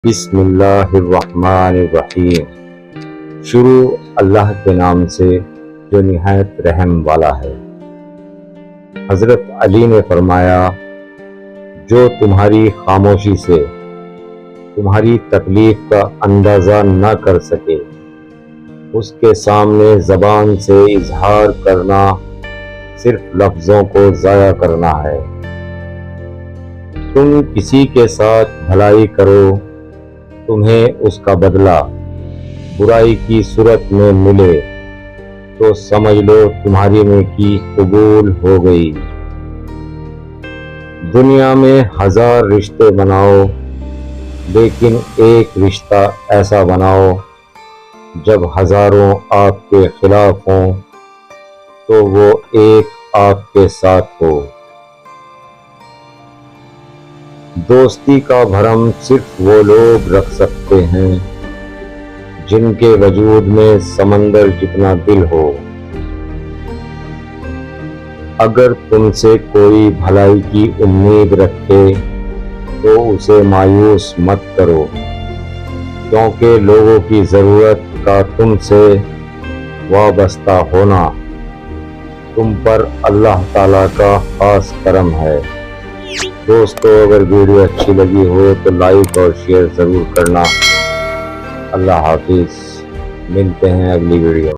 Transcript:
بسم اللہ الرحمن الرحیم۔ شروع اللہ کے نام سے جو نہایت رحم والا ہے۔ حضرت علی نے فرمایا، جو تمہاری خاموشی سے تمہاری تکلیف کا اندازہ نہ کر سکے، اس کے سامنے زبان سے اظہار کرنا صرف لفظوں کو ضائع کرنا ہے۔ تم کسی کے ساتھ بھلائی کرو، تمہیں اس کا بدلہ برائی کی صورت میں ملے تو سمجھ لو تمہاری نیکی قبول ہو گئی۔ دنیا میں 1000 رشتے بناؤ، لیکن ایک رشتہ ایسا بناؤ جب ہزاروں آپ کے خلاف ہوں تو وہ ایک آپ کے ساتھ ہو۔ دوستی کا بھرم صرف وہ لوگ رکھ سکتے ہیں جن کے وجود میں سمندر جتنا دل ہو۔ اگر تم سے کوئی بھلائی کی امید رکھے تو اسے مایوس مت کرو، کیونکہ لوگوں کی ضرورت کا تم سے وابستہ ہونا تم پر اللہ تعالیٰ کا خاص کرم ہے۔ دوستو، اگر ویڈیو اچھی لگی ہو تو لائک اور شیئر ضرور کرنا۔ اللہ حافظ، ملتے ہیں اگلی ویڈیو۔